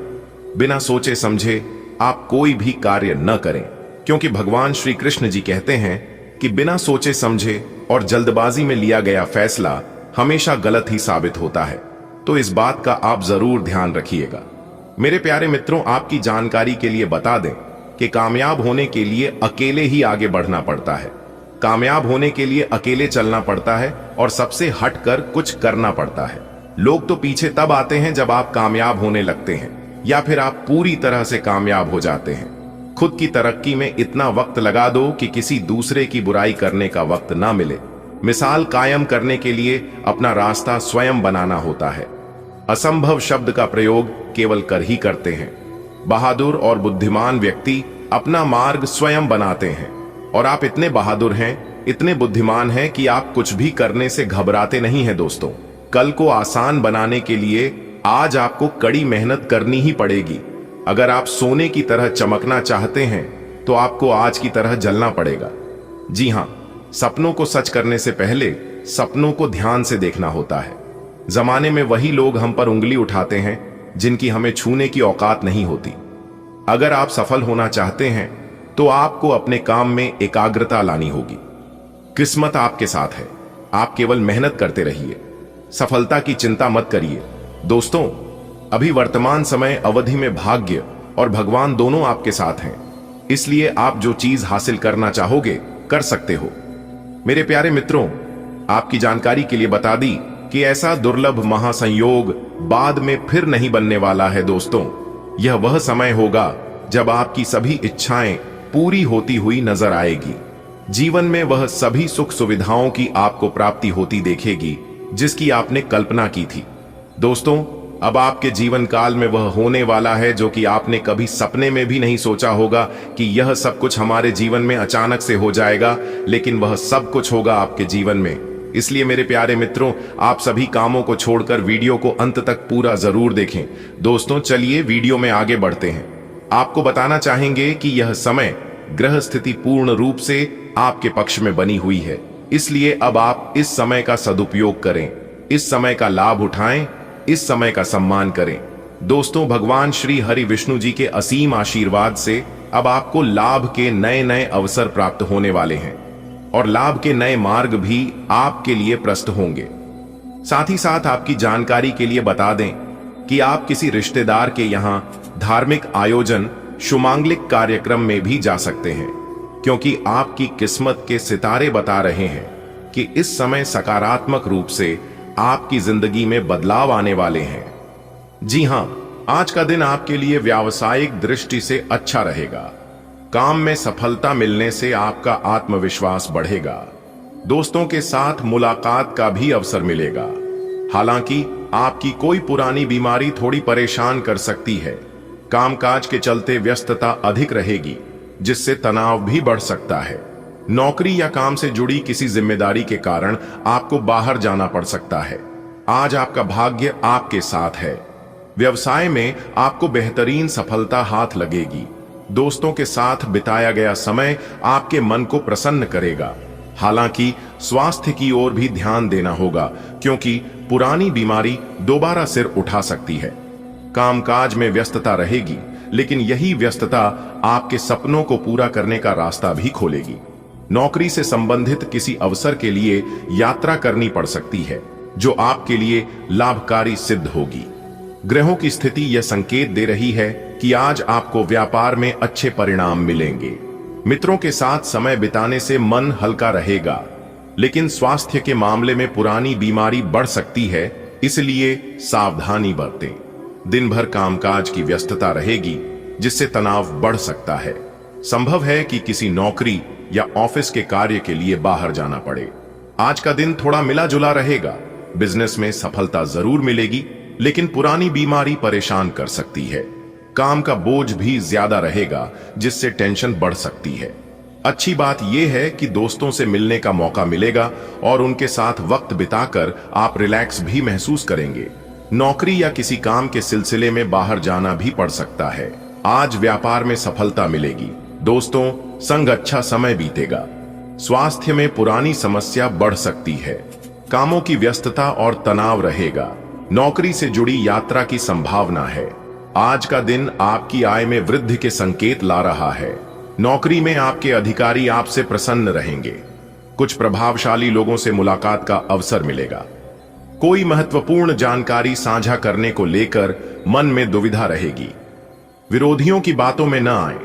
बिना सोचे समझे आप कोई भी कार्य न करें, क्योंकि भगवान श्री कृष्ण जी कहते हैं कि बिना सोचे समझे और जल्दबाजी में लिया गया फैसला हमेशा गलत ही साबित होता है। तो इस बात का आप जरूर ध्यान रखिएगा। मेरे प्यारे मित्रों, आपकी जानकारी के लिए बता दें कि कामयाब होने के लिए अकेले ही आगे बढ़ना पड़ता है। कामयाब होने के लिए अकेले चलना पड़ता है और सबसे हटकर कुछ करना पड़ता है। लोग तो पीछे तब आते हैं जब आप कामयाब होने लगते हैं या फिर आप पूरी तरह से कामयाब हो जाते हैं। खुद की तरक्की में इतना वक्त लगा दो कि किसी दूसरे की बुराई करने का वक्त ना मिले। मिसाल कायम करने के लिए अपना रास्ता स्वयं बनाना होता है। असंभव शब्द का प्रयोग केवल कर ही करते हैं। बहादुर और बुद्धिमान व्यक्ति अपना मार्ग स्वयं बनाते हैं। और आप इतने बहादुर हैं, इतने बुद्धिमान हैं कि आप कुछ भी करने से घबराते नहीं हैं। दोस्तों, कल को आसान बनाने के लिए आज आपको कड़ी मेहनत करनी ही पड़ेगी। अगर आप सोने की तरह चमकना चाहते हैं तो आपको आज की तरह जलना पड़ेगा। जी हाँ, सपनों को सच करने से पहले सपनों को ध्यान से देखना होता है। जमाने में वही लोग हम पर उंगली उठाते हैं जिनकी हमें छूने की औकात नहीं होती। अगर आप सफल होना चाहते हैं तो आपको अपने काम में एकाग्रता लानी होगी। किस्मत आपके साथ है, आप केवल मेहनत करते रहिए। सफलता की चिंता मत करिए। दोस्तों, अभी वर्तमान समय अवधि में भाग्य और भगवान दोनों आपके साथ हैं। इसलिए आप जो चीज हासिल करना चाहोगे कर सकते हो। मेरे प्यारे मित्रों, आपकी जानकारी के लिए बता दी कि ऐसा दुर्लभ महासंयोग बाद में फिर नहीं बनने वाला है। दोस्तों, यह वह समय होगा जब आपकी सभी इच्छाएं पूरी होती हुई नजर आएगी। जीवन में वह सभी सुख सुविधाओं की आपको प्राप्ति होती देखेगी जिसकी आपने कल्पना की थी। दोस्तों, अब आपके जीवन काल में वह होने वाला है जो कि आपने कभी सपने में भी नहीं सोचा होगा कि यह सब कुछ हमारे जीवन में अचानक से हो जाएगा, लेकिन वह सब कुछ होगा आपके जीवन में। इसलिए मेरे प्यारे मित्रों, आप सभी कामों को छोड़कर वीडियो को अंत तक पूरा जरूर देखें। दोस्तों, चलिए वीडियो में आगे बढ़ते हैं। आपको बताना चाहेंगे कि यह समय ग्रह स्थिति पूर्ण रूप से आपके पक्ष में बनी हुई है, इसलिए अब आप इस समय का सदुपयोग करें। इस समय का लाभ उठाएं, इस समय का सम्मान करें। दोस्तों, भगवान श्री हरि विष्णु जी के असीम आशीर्वाद से अब आपको लाभ के नए नए अवसर प्राप्त होने वाले हैं और लाभ के नए मार्ग भी आपके लिए प्रशस्त होंगे। साथ ही साथ आपकी जानकारी के लिए बता दें कि आप किसी रिश्तेदार के यहां धार्मिक आयोजन, शुमांगलिक कार्यक्रम में भी जा सकते हैं, क्योंकि आपकी किस्मत के सितारे बता रहे हैं कि इस समय सकारात्मक रूप से आपकी जिंदगी में बदलाव आने वाले हैं। जी हां, आज का दिन आपके लिए व्यावसायिक दृष्टि से अच्छा रहेगा। काम में सफलता मिलने से आपका आत्मविश्वास बढ़ेगा। दोस्तों के साथ मुलाकात का भी अवसर मिलेगा। हालांकि आपकी कोई पुरानी बीमारी थोड़ी परेशान कर सकती है। कामकाज के चलते व्यस्तता अधिक रहेगी, जिससे तनाव भी बढ़ सकता है। नौकरी या काम से जुड़ी किसी जिम्मेदारी के कारण आपको बाहर जाना पड़ सकता है। आज आपका भाग्य आपके साथ है। व्यवसाय में आपको बेहतरीन सफलता हाथ लगेगी। दोस्तों के साथ बिताया गया समय आपके मन को प्रसन्न करेगा। हालांकि स्वास्थ्य की ओर भी ध्यान देना होगा, क्योंकि पुरानी बीमारी दोबारा सिर उठा सकती है। कामकाज में व्यस्तता रहेगी, लेकिन यही व्यस्तता आपके सपनों को पूरा करने का रास्ता भी खोलेगी। नौकरी से संबंधित किसी अवसर के लिए यात्रा करनी पड़ सकती है, जो आपके लिए लाभकारी सिद्ध होगी। ग्रहों की स्थिति यह संकेत दे रही है कि आज आपको व्यापार में अच्छे परिणाम मिलेंगे। मित्रों के साथ समय बिताने से मन हल्का रहेगा, लेकिन स्वास्थ्य के मामले में पुरानी बीमारी बढ़ सकती है, इसलिए सावधानी बरतें। दिन भर कामकाज की व्यस्तता रहेगी, जिससे तनाव बढ़ सकता है। संभव है कि किसी नौकरी या ऑफिस के कार्य के लिए बाहर जाना पड़े। आज का दिन थोड़ा मिला जुला रहेगा। बिजनेस में सफलता जरूर मिलेगी, लेकिन पुरानी बीमारी परेशान कर सकती है। काम का बोझ भी ज्यादा रहेगा, जिससे टेंशन बढ़ सकती है। अच्छी बात यह है कि दोस्तों से मिलने का मौका मिलेगा और उनके साथ वक्त बिताकर आप रिलैक्स भी महसूस करेंगे। नौकरी या किसी काम के सिलसिले में बाहर जाना भी पड़ सकता है। आज व्यापार में सफलता मिलेगी। दोस्तों, संग अच्छा समय बीतेगा। स्वास्थ्य में पुरानी समस्या बढ़ सकती है। कामों की व्यस्तता और तनाव रहेगा। नौकरी से जुड़ी यात्रा की संभावना है। आज का दिन आपकी आय में वृद्धि के संकेत ला रहा है। नौकरी में आपके अधिकारी आपसे प्रसन्न रहेंगे। कुछ प्रभावशाली लोगों से मुलाकात का अवसर मिलेगा। कोई महत्वपूर्ण जानकारी साझा करने को लेकर मन में दुविधा रहेगी। विरोधियों की बातों में न आए।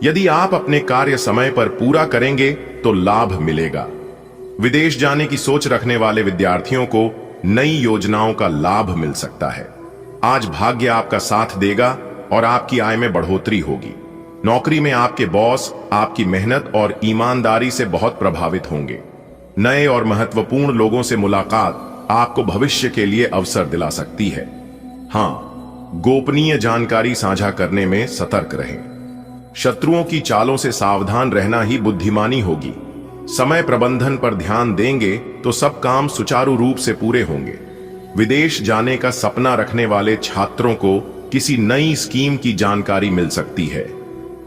यदि आप अपने कार्य समय पर पूरा करेंगे तो लाभ मिलेगा। विदेश जाने की सोच रखने वाले विद्यार्थियों को नई योजनाओं का लाभ मिल सकता है। आज भाग्य आपका साथ देगा और आपकी आय में बढ़ोतरी होगी। नौकरी में आपके बॉस आपकी मेहनत और ईमानदारी से बहुत प्रभावित होंगे। नए और महत्वपूर्ण लोगों से मुलाकात आपको भविष्य के लिए अवसर दिला सकती है। हां, गोपनीय जानकारी साझा करने में सतर्क रहें। शत्रुओं की चालों से सावधान रहना ही बुद्धिमानी होगी। समय प्रबंधन पर ध्यान देंगे तो सब काम सुचारू रूप से पूरे होंगे। विदेश जाने का सपना रखने वाले छात्रों को किसी नई स्कीम की जानकारी मिल सकती है,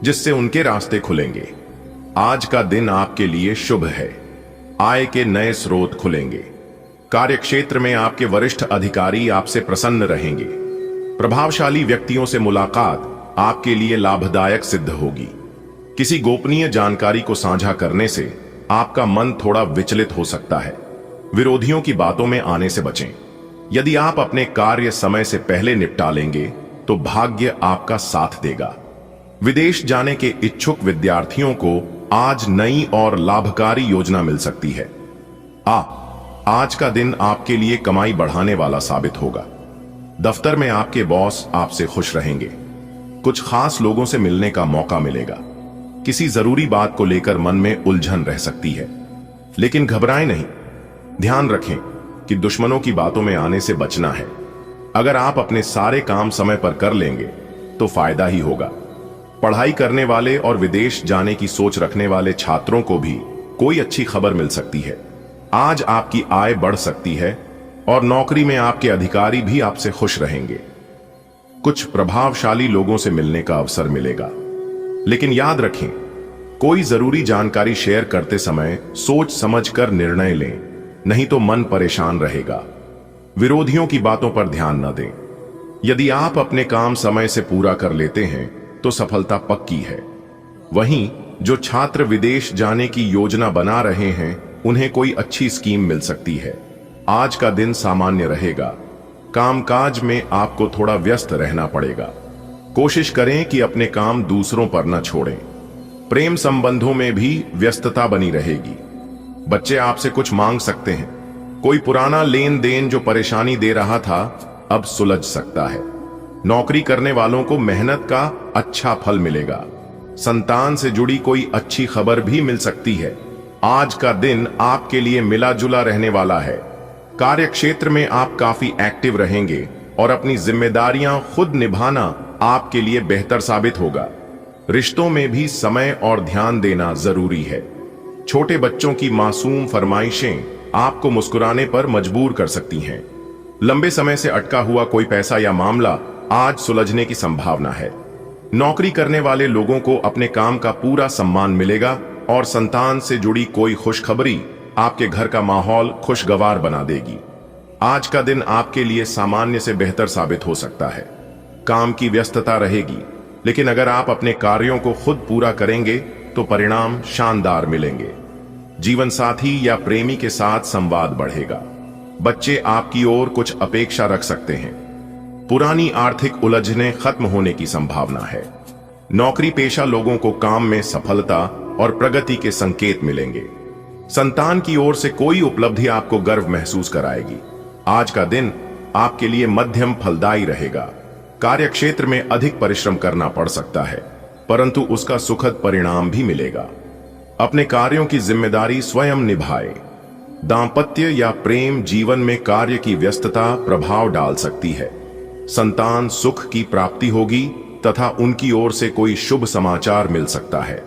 जिससे उनके रास्ते खुलेंगे। आज का दिन आपके लिए शुभ है। आय के नए स्रोत खुलेंगे। कार्यक्षेत्र में आपके वरिष्ठ अधिकारी आपसे प्रसन्न रहेंगे। प्रभावशाली व्यक्तियों से मुलाकात आपके लिए लाभदायक सिद्ध होगी। किसी गोपनीय जानकारी को साझा करने से आपका मन थोड़ा विचलित हो सकता है। विरोधियों की बातों में आने से बचें। यदि आप अपने कार्य समय से पहले निपटा लेंगे तो भाग्य आपका साथ देगा। विदेश जाने के इच्छुक विद्यार्थियों को आज नई और लाभकारी योजना मिल सकती है। आज का दिन आपके लिए कमाई बढ़ाने वाला साबित होगा। दफ्तर में आपके बॉस आपसे खुश रहेंगे। कुछ खास लोगों से मिलने का मौका मिलेगा। किसी जरूरी बात को लेकर मन में उलझन रह सकती है, लेकिन घबराएं नहीं। ध्यान रखें कि दुश्मनों की बातों में आने से बचना है। अगर आप अपने सारे काम समय पर कर लेंगे तो फायदा ही होगा। पढ़ाई करने वाले और विदेश जाने की सोच रखने वाले छात्रों को भी कोई अच्छी खबर मिल सकती है। आज आपकी आय बढ़ सकती है और नौकरी में आपके अधिकारी भी आपसे खुश रहेंगे। कुछ प्रभावशाली लोगों से मिलने का अवसर मिलेगा, लेकिन याद रखें, कोई जरूरी जानकारी शेयर करते समय सोच समझकर निर्णय लें, नहीं तो मन परेशान रहेगा। विरोधियों की बातों पर ध्यान न दें। यदि आप अपने काम समय से पूरा कर लेते हैं तो सफलता पक्की है। वहीं जो छात्र विदेश जाने की योजना बना रहे हैं उन्हें कोई अच्छी स्कीम मिल सकती है। आज का दिन सामान्य रहेगा। कामकाज में आपको थोड़ा व्यस्त रहना पड़ेगा। कोशिश करें कि अपने काम दूसरों पर न छोड़ें। प्रेम संबंधों में भी व्यस्तता बनी रहेगी। बच्चे आपसे कुछ मांग सकते हैं। कोई पुराना लेन देन जो परेशानी दे रहा था अब सुलझ सकता है। नौकरी करने वालों को मेहनत का अच्छा फल मिलेगा। संतान से जुड़ी कोई अच्छी खबर भी मिल सकती है। आज का दिन आपके लिए मिला जुला रहने वाला है। कार्य क्षेत्र में आप काफी एक्टिव रहेंगे और अपनी जिम्मेदारियां खुद निभाना आपके लिए बेहतर साबित होगा। रिश्तों में भी समय और ध्यान देना जरूरी है। छोटे बच्चों की मासूम फरमाइशें आपको मुस्कुराने पर मजबूर कर सकती हैं। लंबे समय से अटका हुआ कोई पैसा या मामला आज सुलझने की संभावना है। नौकरी करने वाले लोगों को अपने काम का पूरा सम्मान मिलेगा और संतान से जुड़ी कोई खुशखबरी आपके घर का माहौल खुशगवार बना देगी। आज का दिन आपके लिए सामान्य से बेहतर साबित हो सकता है। काम की व्यस्तता रहेगी, लेकिन अगर आप अपने कार्यों को खुद पूरा करेंगे तो परिणाम शानदार मिलेंगे। जीवन साथी या प्रेमी के साथ संवाद बढ़ेगा। बच्चे आपकी ओर कुछ अपेक्षा रख सकते हैं। पुरानी आर्थिक उलझनें खत्म होने की संभावना है। नौकरी पेशा लोगों को काम में सफलता और प्रगति के संकेत मिलेंगे। संतान की ओर से कोई उपलब्धि आपको गर्व महसूस कराएगी। आज का दिन आपके लिए मध्यम फलदायी रहेगा। कार्यक्षेत्र में अधिक परिश्रम करना पड़ सकता है, परंतु उसका सुखद परिणाम भी मिलेगा। अपने कार्यों की जिम्मेदारी स्वयं निभाएं। दांपत्य या प्रेम जीवन में कार्य की व्यस्तता प्रभाव डाल सकती है। संतान सुख की प्राप्ति होगी तथा उनकी ओर से कोई शुभ समाचार मिल सकता है।